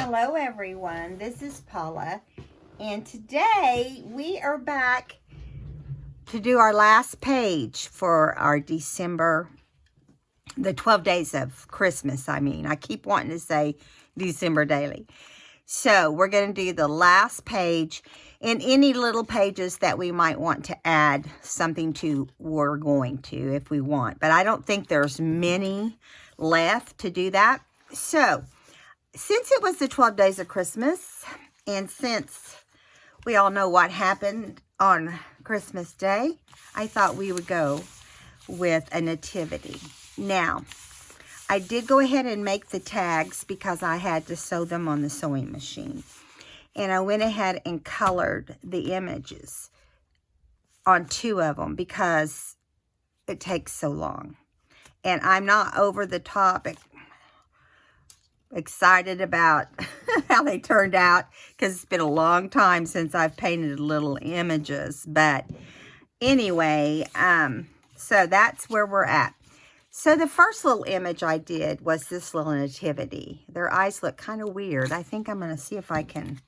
Hello everyone, this is Paula, and today we are back to do our last page for our December, the 12 days of Christmas. I keep wanting to say December daily. So we're going to do the last page, and any little pages that we might want to add something to, we're going to if we want. But I don't think there's many left to do that. So since it was the 12 days of Christmas, and since we all know what happened on Christmas Day, I thought we would go with a nativity. Now, I did go ahead and make the tags because I had to sew them on the sewing machine. And I went ahead and colored the images on 2 of them because it takes so long. And I'm not over the top excited about how they turned out because it's been a long time since I've painted little images. But anyway, so that's where we're at. So the first little image I did was this little nativity. Their eyes look kind of weird. I think I'm going to see if I can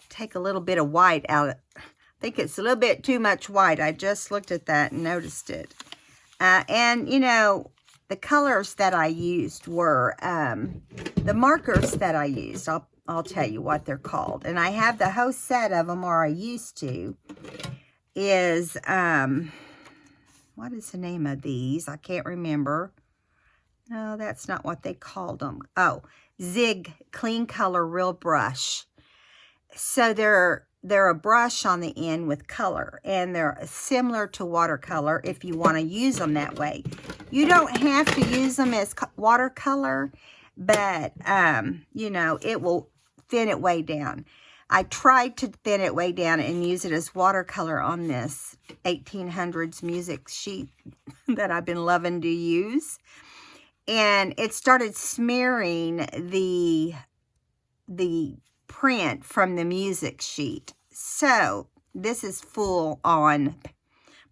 take a little bit of white out. I think it's a little bit too much white. I just looked at that and noticed it. And, you know, the colors that I used were the markers that I used. I'll tell you what they're called. And I have the whole set of them, or I used to, is, what is the name of these? I can't remember. No, that's not what they called them. Oh, Zig Clean Color Real Brush. So they're a brush on the end with color, and they're similar to watercolor if you want to use them that way. You don't have to use them as watercolor, but, you know, it will thin it way down. I tried to thin it way down and use it as watercolor on this 1800s music sheet that I've been loving to use. And it started smearing the print from the music sheet. So this is full on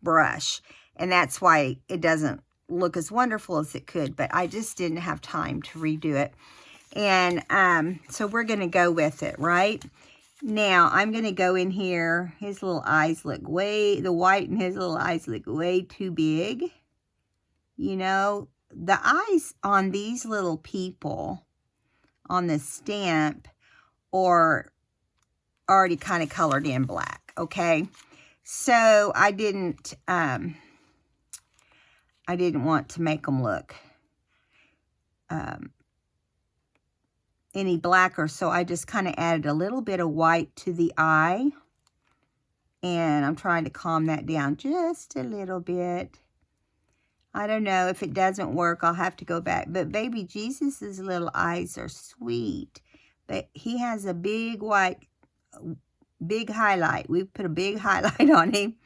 brush, and that's why it doesn't look as wonderful as it could, but I just didn't have time to redo it. And so we're going to go with it, right? Now I'm going to go in here. His little eyes look the white in his little eyes look way too big. You know, the eyes on these little people on the stamp are already kind of colored in black, okay? So I didn't want to make them look any blacker, so I just kind of added a little bit of white to the eye, and I'm trying to calm that down just a little bit. I don't know, if it doesn't work, I'll have to go back. But baby Jesus's little eyes are sweet, but he has a big big highlight. We put a big highlight on him,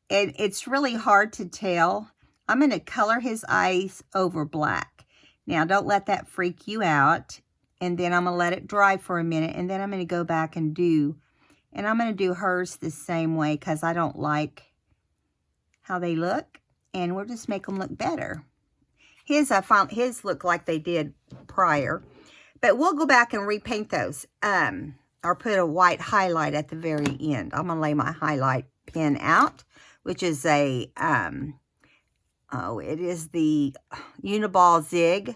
and it's really hard to tell. I'm going to color his eyes over black. Now, don't let that freak you out. And then I'm going to let it dry for a minute, and then I'm going to go back and I'm going to do hers the same way because I don't like how they look, and we'll just make them look better. His look like they did prior, but we'll go back and repaint those. Or put a white highlight at the very end. I'm going to lay my highlight pen out, which is it is the Uniball Zig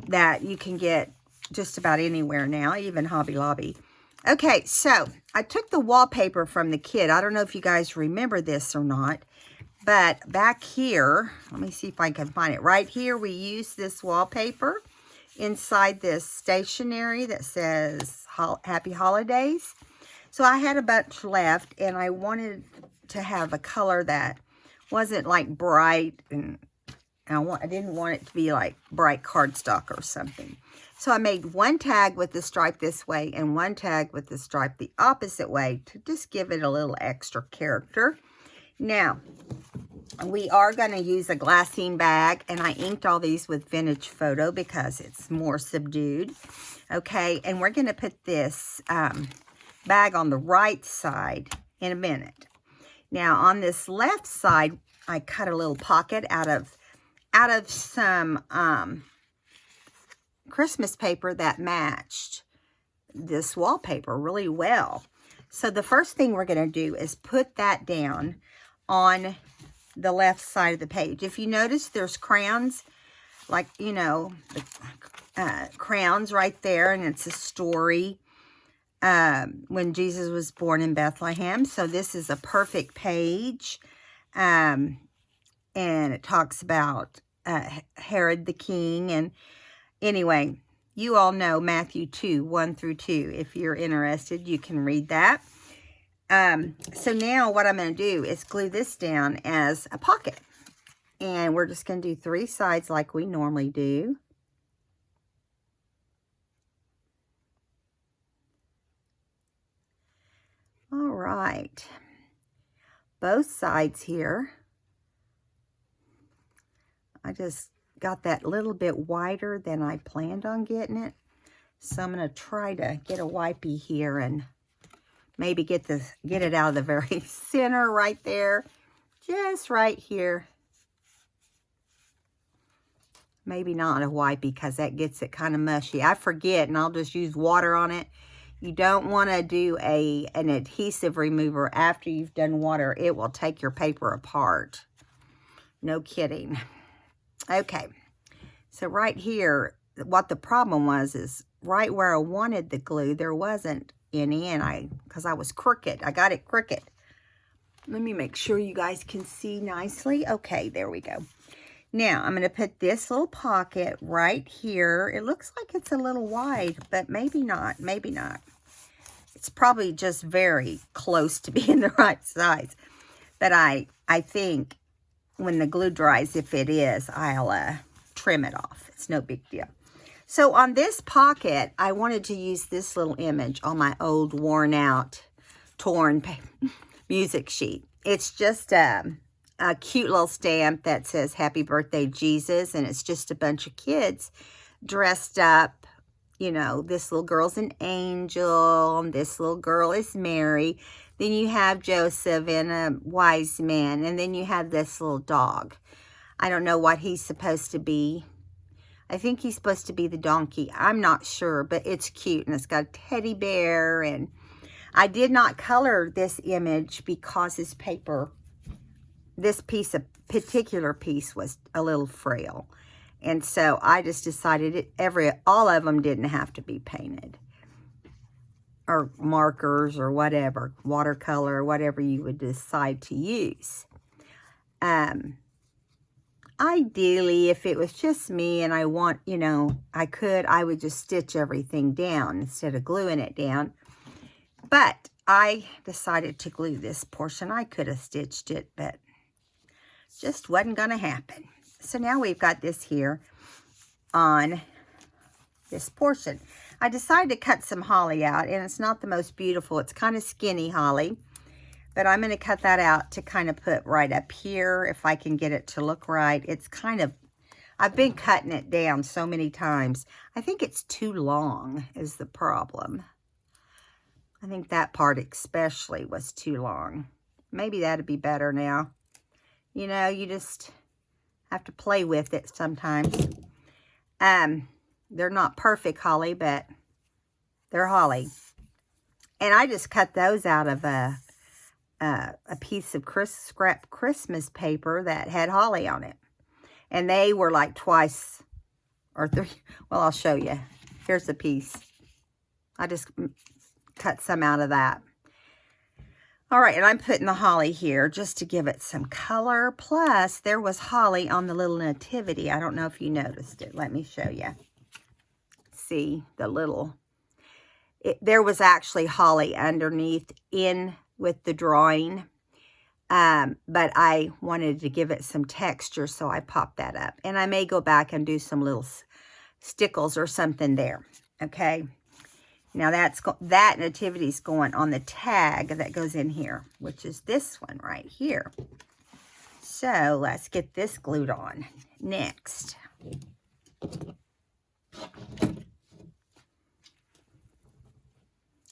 that you can get just about anywhere now, even Hobby Lobby. Okay, so I took the wallpaper from the kit. I don't know if you guys remember this or not, but back here, let me see if I can find it. Right here, we used this wallpaper inside this stationery that says Happy Holidays. So I had a bunch left, and I wanted to have a color that wasn't like bright, and I didn't want it to be like bright cardstock or something. So I made one tag with the stripe this way and one tag with the stripe the opposite way to just give it a little extra character. Now, we are going to use a glassine bag, and I inked all these with Vintage Photo because it's more subdued. Okay, and we're going to put this bag on the right side in a minute. Now, on this left side, I cut a little pocket out of some Christmas paper that matched this wallpaper really well. So the first thing we're going to do is put that down on the left side of the page. If you notice, there's crowns, like, you know, the crowns right there, and it's a story when Jesus was born in Bethlehem. So this is a perfect page, and it talks about Herod the king. And anyway, you all know Matthew 2, 1 through 2. If you're interested, you can read that. So now what I'm going to do is glue this down as a pocket. And we're just going to do 3 sides like we normally do. All right. Both sides here. I just got that little bit wider than I planned on getting it. So I'm going to try to get a wipey here and maybe get it out of the very center right there. Just right here. Maybe not a wipey because that gets it kind of mushy. I forget and I'll just use water on it. You don't want to do an adhesive remover after you've done water. It will take your paper apart. No kidding. Okay. So right here, what the problem was is right where I wanted the glue, there wasn't any, and because I was crooked. I got it crooked. Let me make sure you guys can see nicely. Okay, there we go. Now, I'm going to put this little pocket right here. It looks like it's a little wide, but maybe not. Maybe not. It's probably just very close to being the right size. But I think when the glue dries, if it is, I'll trim it off. It's no big deal. So on this pocket, I wanted to use this little image on my old worn out, torn music sheet. It's just a cute little stamp that says Happy Birthday Jesus, and it's just a bunch of kids dressed up. You know, this little girl's an angel, and this little girl is Mary. Then you have Joseph and a wise man, and then you have this little dog. I don't know what he's supposed to be. I think he's supposed to be the donkey. I'm not sure, but it's cute, and it's got a teddy bear, and I did not color this image because this paper, this particular piece was a little frail. And so I just decided all of them didn't have to be painted. Or markers or whatever, watercolor, whatever you would decide to use. Ideally, if it was just me and I want, you know, I would just stitch everything down instead of gluing it down. But I decided to glue this portion. I could have stitched it, but just wasn't going to happen. So now we've got this here on this portion. I decided to cut some holly out, and it's not the most beautiful. It's kind of skinny holly, but I'm going to cut that out to kind of put right up here if I can get it to look right. It's kind of, I've been cutting it down so many times. I think it's too long is the problem. I think that part especially was too long. Maybe that'd be better now. You know, you just have to play with it sometimes. They're not perfect holly, but they're holly. And I just cut those out of a piece of scrap Christmas paper that had holly on it. And they were like twice or 3. Well, I'll show you. Here's a piece. I just cut some out of that. All right, and I'm putting the holly here just to give it some color. Plus, there was holly on the little nativity. I don't know if you noticed it. Let me show you. See the little, there was actually holly underneath in with the drawing. But I wanted to give it some texture, so I popped that up. And I may go back and do some little stickles or something there. Okay. Now that nativity's going on the tag that goes in here, which is this one right here. So let's get this glued on next.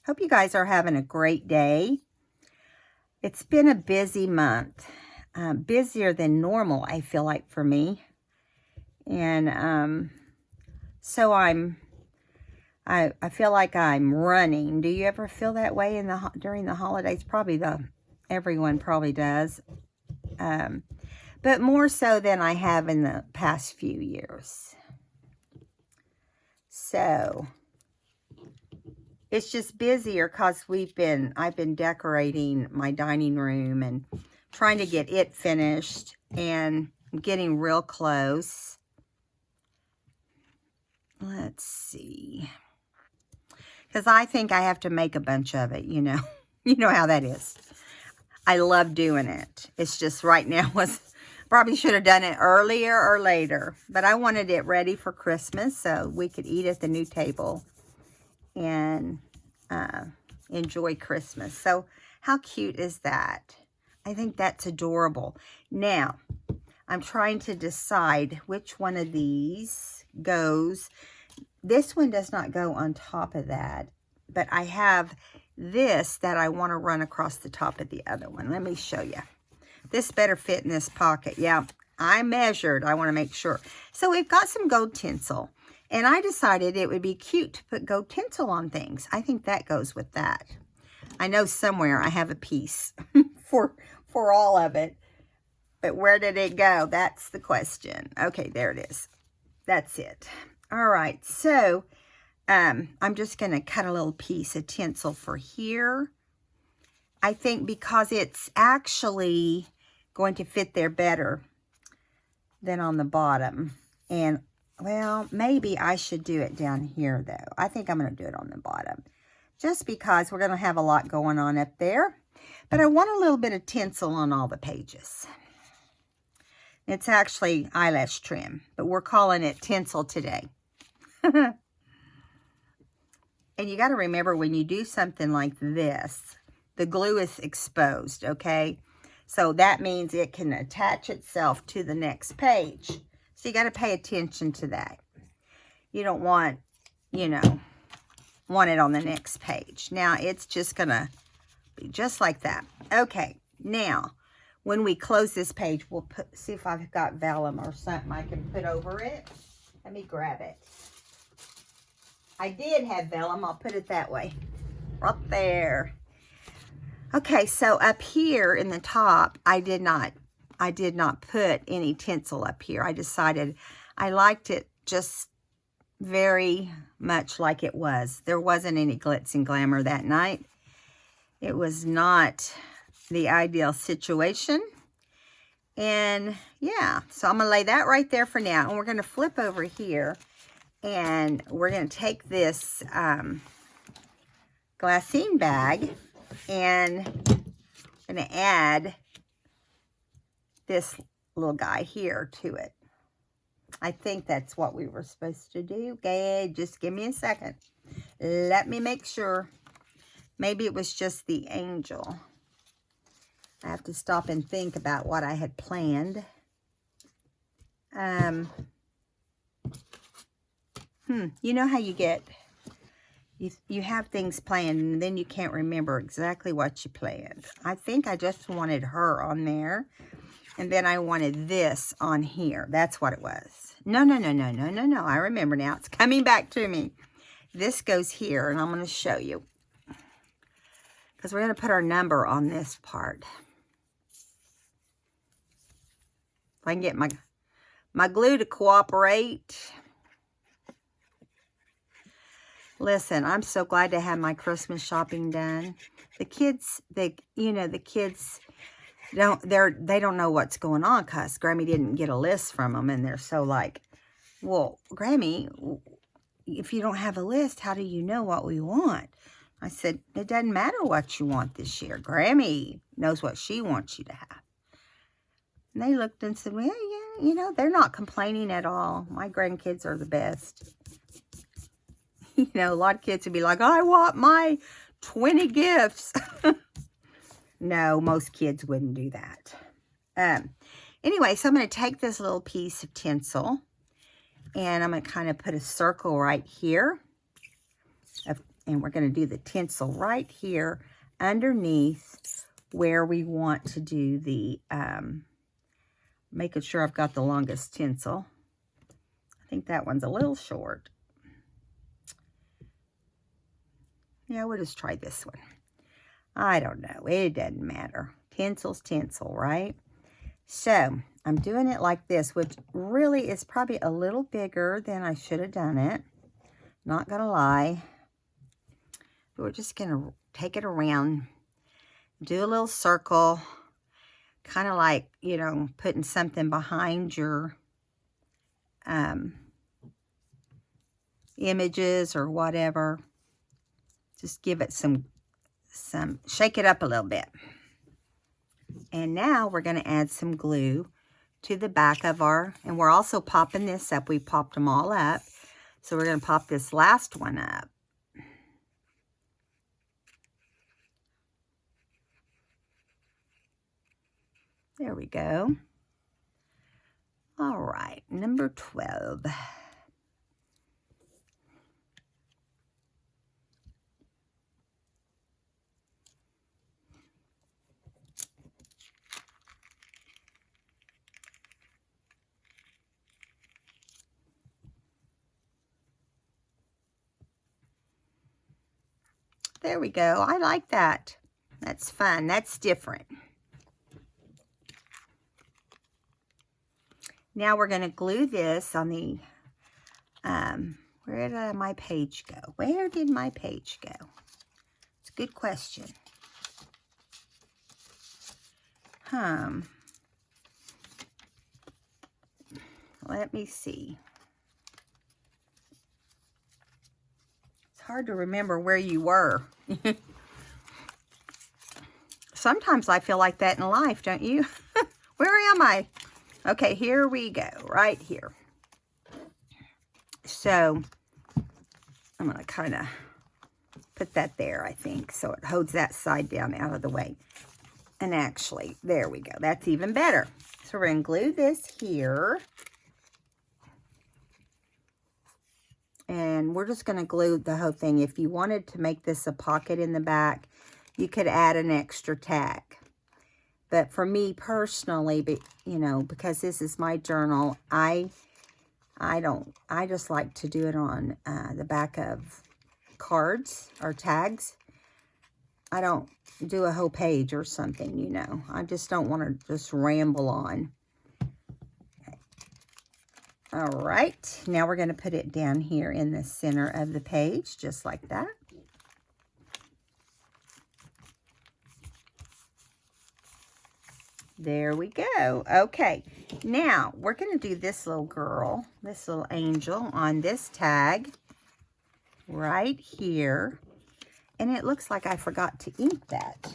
Hope you guys are having a great day. It's been a busy month, busier than normal, I feel like, for me. And So I feel like I'm running. Do you ever feel that way during the holidays? Everyone probably does. But more so than I have in the past few years. So it's just busier because I've been decorating my dining room and trying to get it finished, and I'm getting real close. Let's see. Because I think I have to make a bunch of it, you know. You know how that is. I love doing it. It's just right now probably should have done it earlier or later. But I wanted it ready for Christmas so we could eat at the new table and enjoy Christmas. So how cute is that? I think that's adorable. Now, I'm trying to decide which one of these goes. This one does not go on top of that, but I have this that I want to run across the top of the other one. Let me show you. This better fit in this pocket. Yeah, I measured. I want to make sure. So we've got some gold tinsel, and I decided it would be cute to put gold tinsel on things. I think that goes with that. I know somewhere I have a piece for all of it, but where did it go? That's the question. Okay, there it is. That's it. All right, so I'm just going to cut a little piece of tinsel for here. I think because it's actually going to fit there better than on the bottom. And, well, maybe I should do it down here, though. I think I'm going to do it on the bottom, just because we're going to have a lot going on up there. But I want a little bit of tinsel on all the pages. It's actually eyelash trim, but we're calling it tinsel today. And you got to remember, when you do something like this, the glue is exposed, okay? So that means it can attach itself to the next page. So you got to pay attention to that. You don't want, want it on the next page. Now, it's just going to be just like that. Okay, now, when we close this page, we'll see if I've got vellum or something I can put over it. Let me grab it. I did have vellum. I'll put it that way. Right there. Okay, so up here in the top, I did not put any tinsel up here. I decided I liked it just very much like it was. There wasn't any glitz and glamour that night. It was not the ideal situation. And yeah, so I'm going to lay that right there for now. And we're going to flip over here. And we're going to take this glassine bag, and I'm going to add this little guy here to it. I think that's what we were supposed to do. Okay, just give me a second. Let me make sure. Maybe it was just the angel. I have to stop and think about what I had planned. You know how you get, you have things planned and then you can't remember exactly what you planned. I think I just wanted her on there, and then I wanted this on here. That's what it was. No. I remember now. It's coming back to me. This goes here, and I'm going to show you, because we're going to put our number on this part. If I can get my glue to cooperate. Listen, I'm so glad to have my Christmas shopping done. The kids, they don't know what's going on because Grammy didn't get a list from them, and they're so like, well, Grammy, if you don't have a list, how do you know what we want? I said, it doesn't matter what you want this year. Grammy knows what she wants you to have. And they looked and said, well, yeah, they're not complaining at all. My grandkids are the best. A lot of kids would be like, I want my 20 gifts. No, most kids wouldn't do that. Anyway, so I'm going to take this little piece of tinsel, and I'm going to kind of put a circle right here. And we're going to do the tinsel right here underneath where we want to do the, making sure I've got the longest tinsel. I think that one's a little short. Yeah, we'll just try this one. I don't know. It doesn't matter. Tinsel's tinsel, right? So, I'm doing it like this, which really is probably a little bigger than I should have done it. Not going to lie. But we're just going to take it around. Do a little circle. Kind of like, you know, putting something behind your images or whatever. Just give it some, shake it up a little bit. And now we're going to add some glue to the back of our, and we're also popping this up. We popped them all up. So we're going to pop this last one up. There we go. All right, number 12. There we go. I like that. That's fun. That's different. Now we're going to glue this on the, where did my page go? Where did my page go? It's a good question. Let me see. It's hard to remember where you were. Sometimes I feel like that in life, don't you? Where am I? Okay, here we go, right here. So, I'm going to kind of put that there, I think, so it holds that side down out of the way. And actually, there we go. That's even better. So, we're going to glue this here. And we're just going to glue the whole thing. If you wanted to make this a pocket in the back, you could add an extra tag. But for me personally, you know, because this is my journal, I just like to do it on the back of cards or tags. I don't do a whole page or something, you know. I just don't want to just ramble on. Okay. All right. Now we're going to put it down here in the center of the page, just like that. There we go. Okay, now we're going to do this little girl, this little angel on this tag right here. And it looks like I forgot to ink that.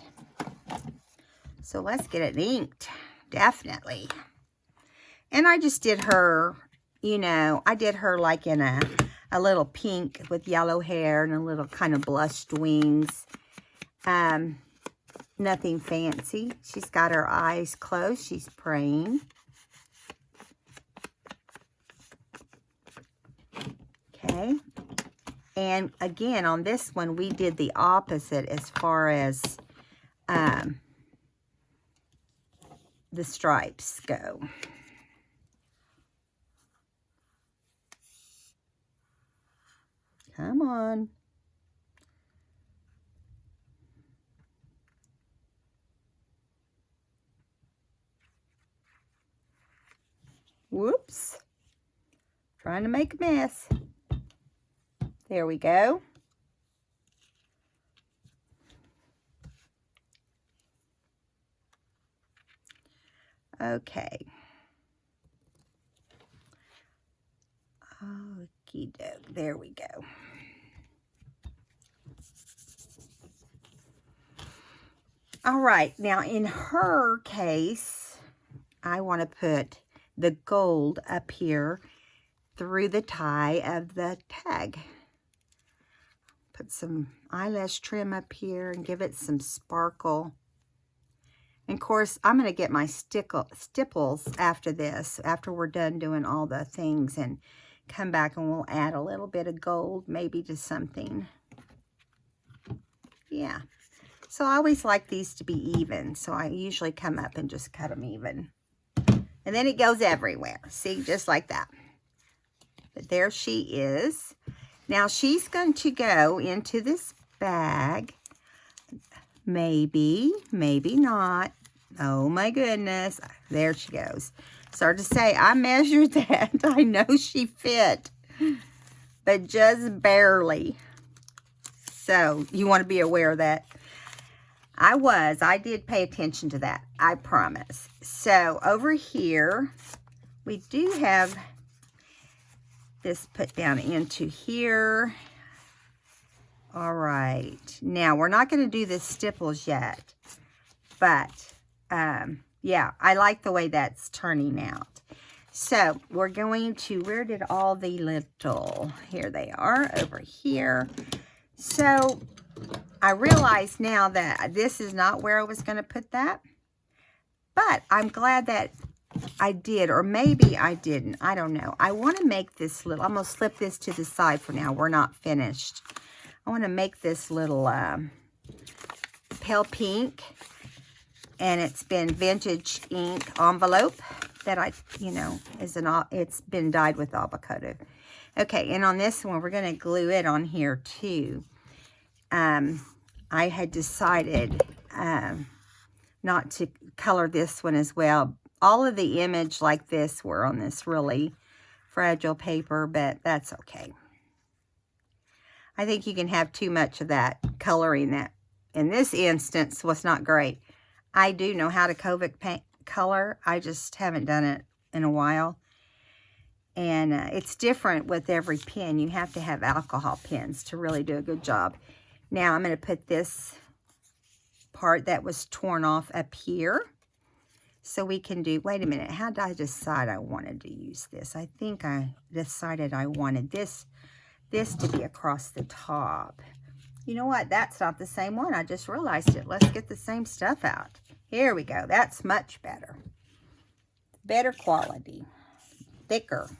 So let's get it inked, definitely. And I just did her, you know, I did her like in a little pink with yellow hair and a little kind of blushed wings. Nothing fancy. She's got her eyes closed. She's praying. Okay. And again, on this one, we did the opposite as far as the stripes go. Come on. Whoops. Trying to make a mess. There we go. Okay. Okie doke. There we go. All right. Now, in her case, I want to put the gold up here through the tie of the tag. Put some eyelash trim up here and give it some sparkle. And of course, I'm going to get my stipples after this, after we're done doing all the things, and come back and we'll add a little bit of gold, maybe to something. Yeah. So I always like these to be even, so I usually come up and just cut them even. And then it goes everywhere. See, just like that. But there she is. Now she's going to go into this bag. Maybe, maybe not. Oh my goodness. There she goes. Sorry to say, I measured that. I know she fit, but just barely. So you want to be aware of that. I did pay attention to that. I promise. So over here, we do have this put down into here. All right. Now, we're not going to do the stipples yet. But, yeah, I like the way that's turning out. So, we're going to, where did all the little, here they are, over here. So, I realize now that this is not where I was going to put that. But, I'm glad that I did, or maybe I didn't. I don't know. I want to make this little, I'm going to slip this to the side for now. We're not finished. I want to make this little pale pink, and it's been vintage ink envelope that I, it's been dyed with avocado. Okay, and on this one, we're going to glue it on here too. I had decided not to color this one as well. All of the image like this were on this really fragile paper, but that's okay. I think you can have too much of that coloring that in this instance was not great. I do know how to Covic paint color. I just haven't done it in a while. And it's different with every pen. You have to have alcohol pens to really do a good job. Now I'm going to put this part that was torn off up here. So we can do, wait a minute, how did I decide I wanted to use this? I think I decided I wanted this to be across the top. You know what? That's not the same one. I just realized it. Let's get the same stuff out. Here we go. That's much better. Better quality. Thicker.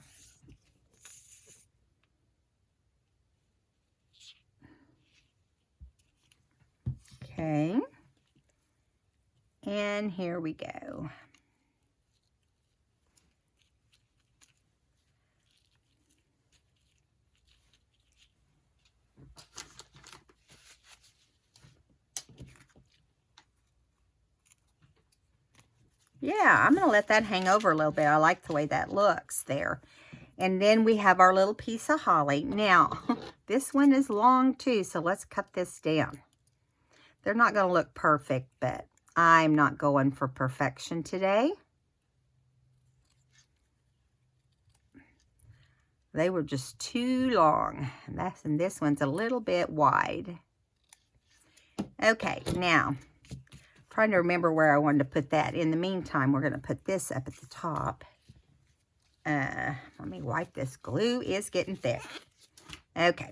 Okay. And here we go. Yeah, I'm going to let that hang over a little bit. I like the way that looks there. And then we have our little piece of holly. Now, this one is long too, so let's cut this down. They're not going to look perfect, but I'm not going for perfection today. They were just too long. And this one's a little bit wide. Okay, now, trying to remember where I wanted to put that. In the meantime, we're going to put this up at the top. Let me wipe this. Glue is getting thick. Okay.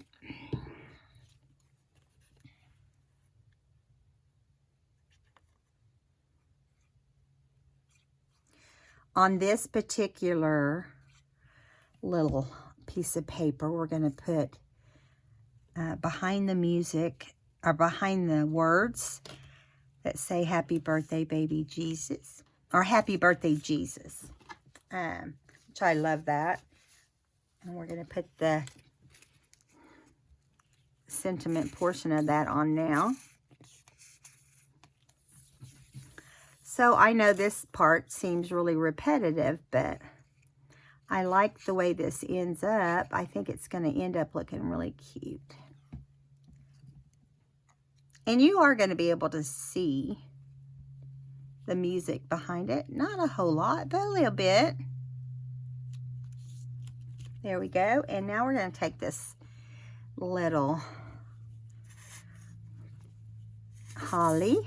On this particular little piece of paper, we're going to put behind the music, or behind the words that say happy birthday baby Jesus, or happy birthday Jesus, which I love that. And we're going to put the sentiment portion of that on now. So I know this part seems really repetitive, but I like the way this ends up. I think it's going to end up looking really cute. And you are going to be able to see the music behind it. Not a whole lot, but a little bit. There we go. And now we're going to take this little holly.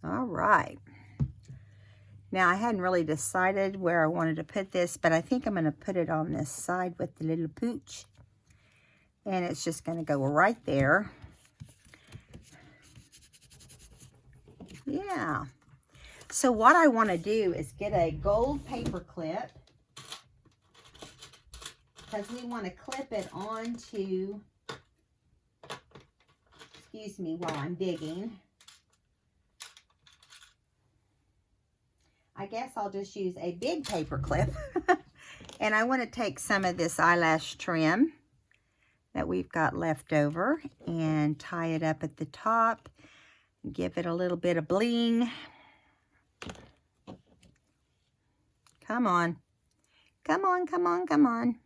All right. Now, I hadn't really decided where I wanted to put this, but I think I'm going to put it on this side with the little pooch. And it's just going to go right there. Yeah. So what I want to do is get a gold paper clip, because we want to clip it onto, excuse me while I'm digging. I guess I'll just use a big paper clip. And I want to take some of this eyelash trim that we've got left over and tie it up at the top. Give it a little bit of bling. Come on. Come on, come on, come on.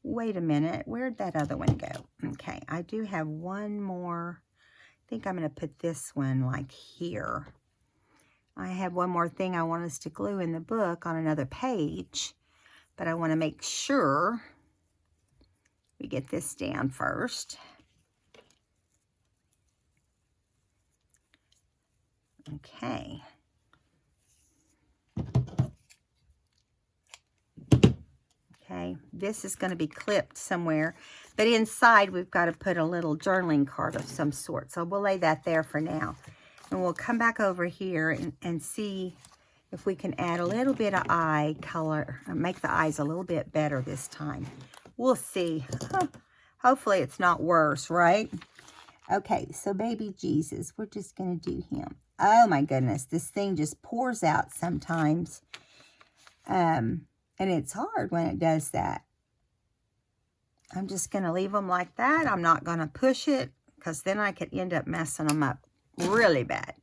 Wait a minute. Where'd that other one go? Okay, I do have one more. I think I'm going to put this one like here. I have one more thing I want us to glue in the book on another page, but I want to make sure we get this down first. Okay. Okay, this is going to be clipped somewhere, but inside we've got to put a little journaling card of some sort. So we'll lay that there for now. And we'll come back over here and see if we can add a little bit of eye color, or make the eyes a little bit better this time. We'll see. Hopefully it's not worse, right? Okay, so baby Jesus, we're just going to do him. Oh my goodness, this thing just pours out sometimes. And it's hard when it does that. I'm just going to leave them like that. I'm not going to push it because then I could end up messing them up really bad.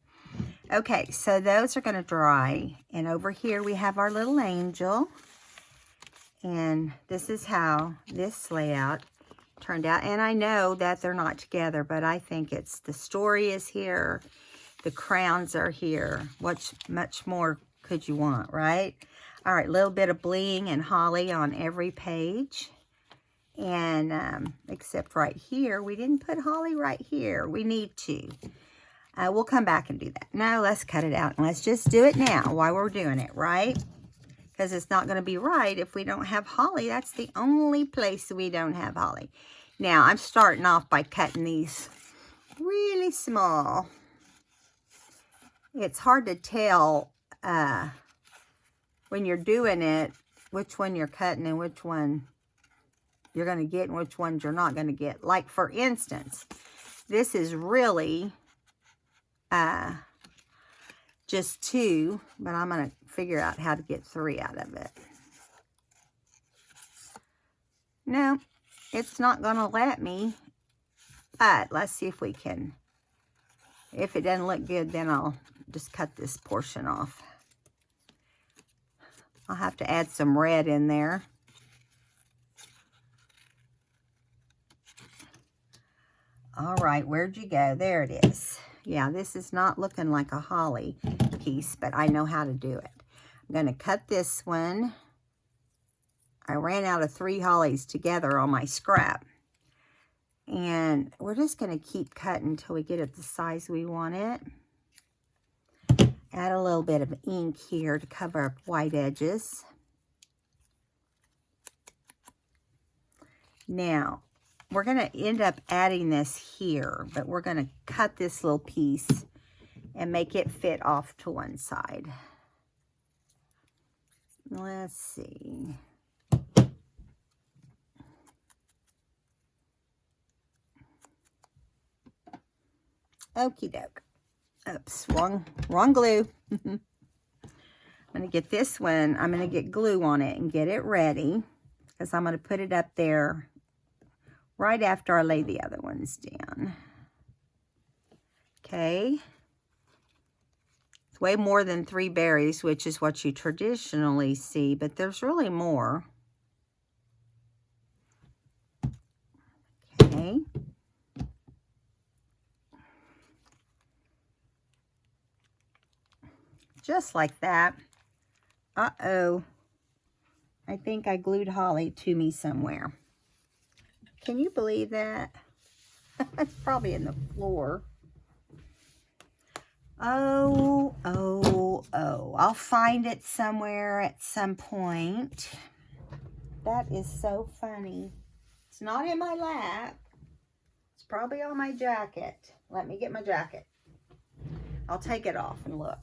Okay, so those are going to dry. And over here we have our little angel. And this is how this layout turned out. And I know that they're not together, but I think it's the story is here. The crowns are here. What much more could you want, right? All right, a little bit of bling and holly on every page. And except right here, we didn't put holly right here. We need to. We'll come back and do that. No, let's cut it out. And let's just do it now while we're doing it, right? Because it's not going to be right if we don't have holly. That's the only place we don't have holly. Now, I'm starting off by cutting these really small. It's hard to tell when you're doing it, which one you're cutting and which one you're going to get and which ones you're not going to get. Like, for instance, this is really just 2, but I'm going to figure out how to get 3 out of it. No, it's not going to let me, but let's see if we can. If it doesn't look good, then I'll just cut this portion off. I'll have to add some red in there. All right, where'd you go? There it is. Yeah, this is not looking like a holly piece, but I know how to do it. I'm going to cut this one. I ran out of 3 hollies together on my scrap. And we're just going to keep cutting until we get it the size we want it. Add a little bit of ink here to cover up white edges. Now, we're going to end up adding this here, but we're going to cut this little piece and make it fit off to one side. Let's see. Okie doke. Oops, wrong glue. I'm going to get this one. I'm going to get glue on it and get it ready because I'm going to put it up there right after I lay the other ones down. Okay. It's way more than 3 berries, which is what you traditionally see, but there's really more. Okay. Just like that. Uh-oh. I think I glued holly to me somewhere. Can you believe that? It's probably in the floor. Oh. I'll find it somewhere at some point. That is so funny. It's not in my lap. It's probably on my jacket. Let me get my jacket. I'll take it off and look.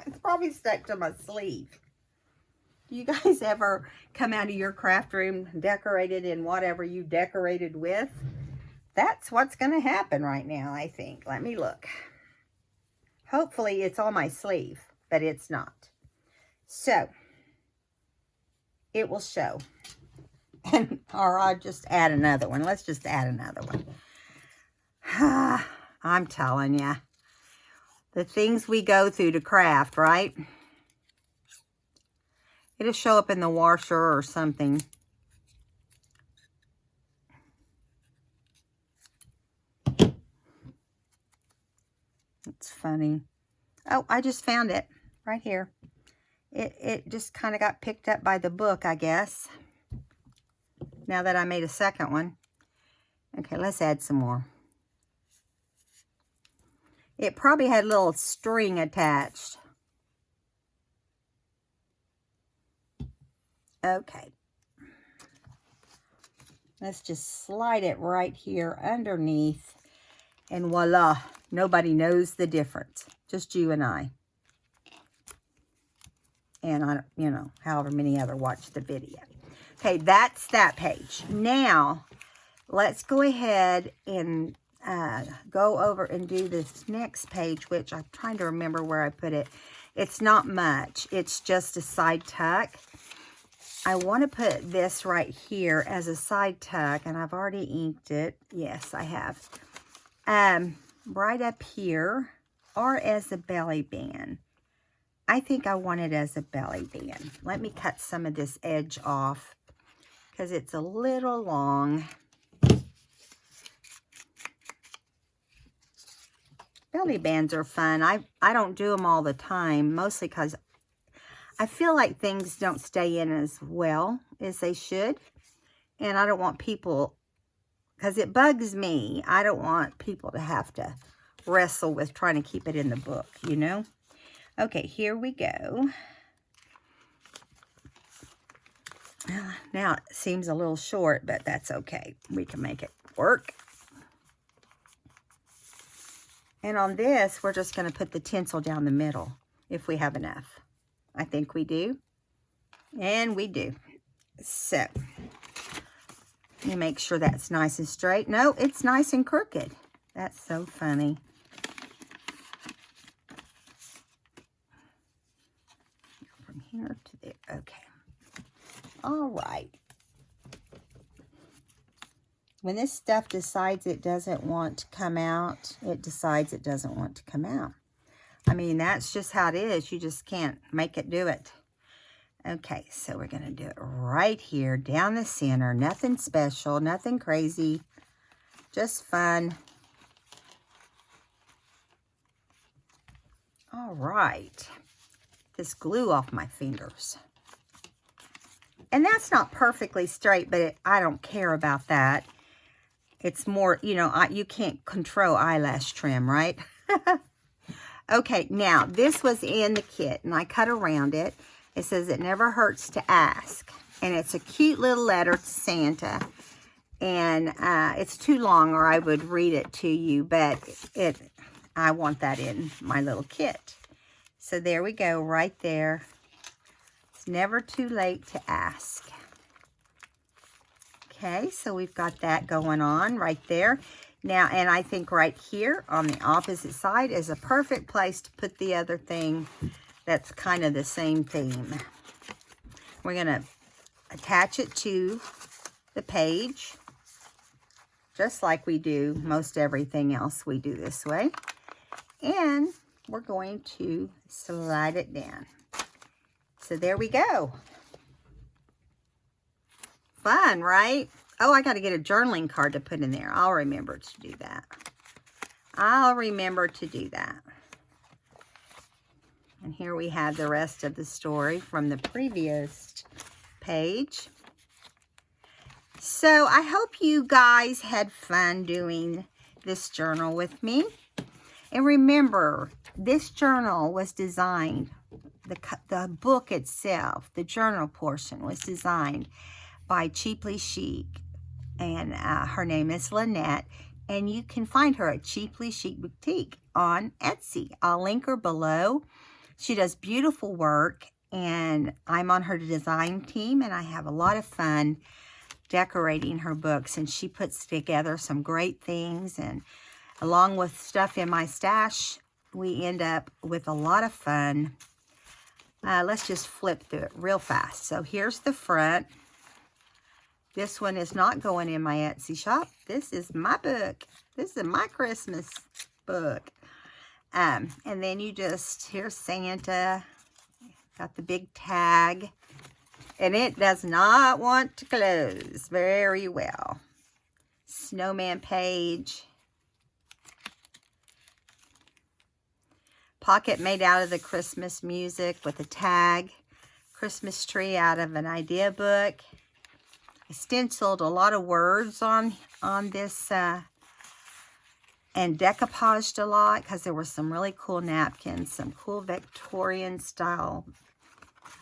It's probably stuck to my sleeve. You guys ever come out of your craft room decorated in whatever you decorated with? That's what's going to happen right now, I think. Let me look. Hopefully it's on my sleeve, but it's not. So, it will show. Or I'll just add another one. Let's just add another one. I'm telling you. The things we go through to craft, right? It'll show up in the washer or something. It's funny. Oh, I just found it right here. It just kind of got picked up by the book, I guess. Now that I made a second one. Okay, let's add some more. It probably had a little string attached. Okay. Let's just slide it right here underneath. And voila, nobody knows the difference. Just you and I. And I, you know, however many other watch the video. Okay, that's that page. Now, let's go ahead and go over and do this next page, which I'm trying to remember where I put it. It's not much. It's just a side tuck. I want to put this right here as a side tuck, and I've already inked it. Yes, I have. Right up here, or as a belly band. I think I want it as a belly band. Let me cut some of this edge off because it's a little long. Belly bands are fun. I don't do them all the time, mostly because I feel like things don't stay in as well as they should. And I don't want people, because it bugs me, I don't want people to have to wrestle with trying to keep it in the book, you know? Okay, here we go. Now it seems a little short, but that's okay. We can make it work. And on this, we're just going to put the tinsel down the middle, if we have enough. I think we do. And we do. So, let me make sure that's nice and straight. No, it's nice and crooked. That's so funny. From here to there. Okay. All right. When this stuff decides it doesn't want to come out, it decides it doesn't want to come out. I mean, that's just how it is. You just can't make it do it. Okay, so we're going to do it right here, down the center. Nothing special, nothing crazy, just fun. All right. This glue off my fingers. And that's not perfectly straight, but I don't care about that. It's more, you know, you can't control eyelash trim, right? Okay, now, this was in the kit, and I cut around it. It says, it never hurts to ask. And it's a cute little letter to Santa. And it's too long, or I would read it to you, but I want that in my little kit. So there we go, right there. It's never too late to ask. Okay, so we've got that going on right there. Now, and I think right here on the opposite side is a perfect place to put the other thing that's kind of the same theme. We're going to attach it to the page, just like we do most everything else we do this way. And we're going to slide it down. So there we go. Fun, right? Oh, I got to get a journaling card to put in there. I'll remember to do that. I'll remember to do that. And here we have the rest of the story from the previous page. So I hope you guys had fun doing this journal with me. And remember, this journal was designed, the book itself, the journal portion was designed by Chic. And her name is Lynette. And you can find her at Cheaply Chic Boutique on Etsy. I'll link her below. She does beautiful work. And I'm on her design team. And I have a lot of fun decorating her books. And she puts together some great things. And along with stuff in my stash, we end up with a lot of fun. Let's just flip through it real fast. So here's the front. This one is not going in my Etsy shop. This is my book. This is my Christmas book. And then you just, here's Santa. Got the big tag. And it does not want to close very well. Snowman page. Pocket made out of the Christmas music with a tag. Christmas tree out of an idea book. I stenciled a lot of words on this and decoupaged a lot because there were some really cool napkins, some cool Victorian style.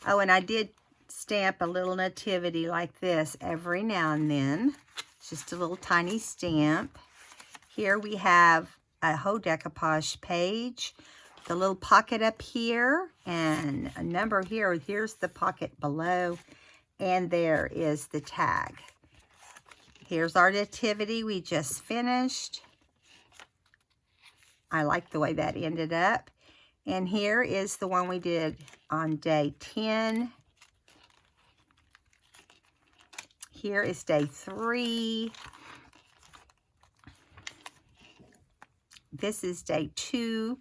Oh, and I did stamp a little nativity like this every now and then. It's just a little tiny stamp. Here we have a whole decoupage page. The little pocket up here and a number here. Here's the pocket below. And there is the tag. Here's our nativity we just finished. I like the way that ended up. And here is the one we did on day 10. Here is day 3. This is day 2.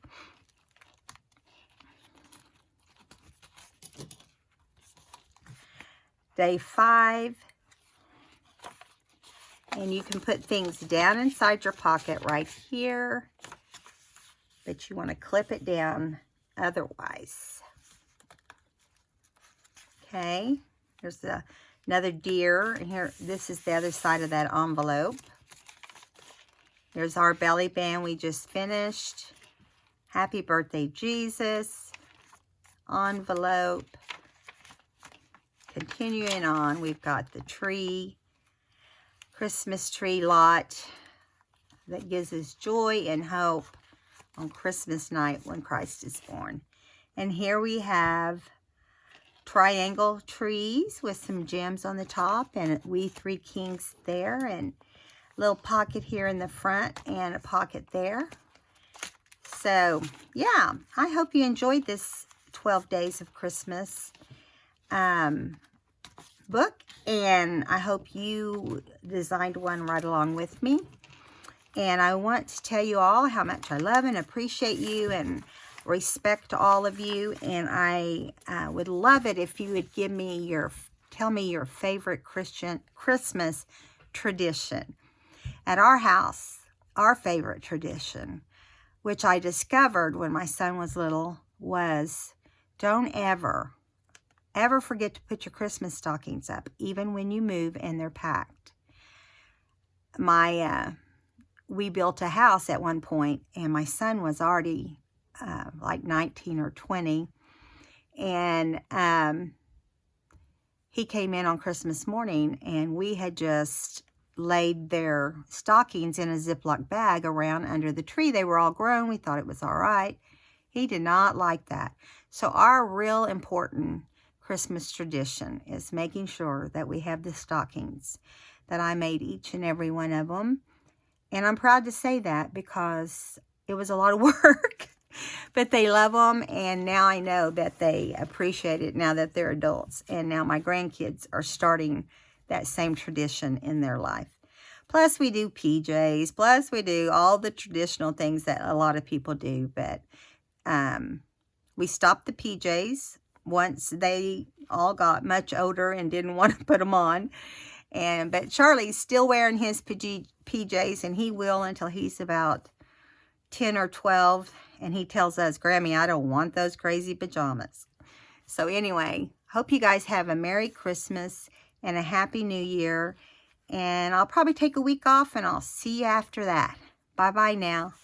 Day 5. And you can put things down inside your pocket right here. But you want to clip it down otherwise. Okay. Here's another deer. And here, this is the other side of that envelope. Here's our belly band we just finished. Happy birthday, Jesus. Envelope. Continuing on, we've got the tree, Christmas tree lot that gives us joy and hope on Christmas night when Christ is born. And here we have triangle trees with some gems on the top and we three kings there and a little pocket here in the front and a pocket there. So, yeah, I hope you enjoyed this 12 Days of Christmas book, and I hope you designed one right along with me. And I want to tell you all how much I love and appreciate you and respect all of you. And I would love it if you would give me tell me your favorite Christmas tradition. At our house, our favorite tradition, which I discovered when my son was little, was don't ever forget to put your Christmas stockings up, even when you move and they're packed. We built a house at one point, and my son was already like 19 or 20, and he came in on Christmas morning, and we had just laid their stockings in a Ziploc bag around under the tree. They were all grown. We thought it was all right. He did not like that. So our real important Christmas tradition is making sure that we have the stockings, that I made each and every one of them. And I'm proud to say that because it was a lot of work, but they love them. And now I know that they appreciate it now that they're adults. And now my grandkids are starting that same tradition in their life. Plus we do PJs, plus we do all the traditional things that a lot of people do. But we stopped the PJs once they all got much older and didn't want to put them on. But Charlie's still wearing his PJs, and he will until he's about 10 or 12. And he tells us, Grammy, I don't want those crazy pajamas. So anyway, hope you guys have a Merry Christmas and a Happy New Year. And I'll probably take a week off, and I'll see you after that. Bye-bye now.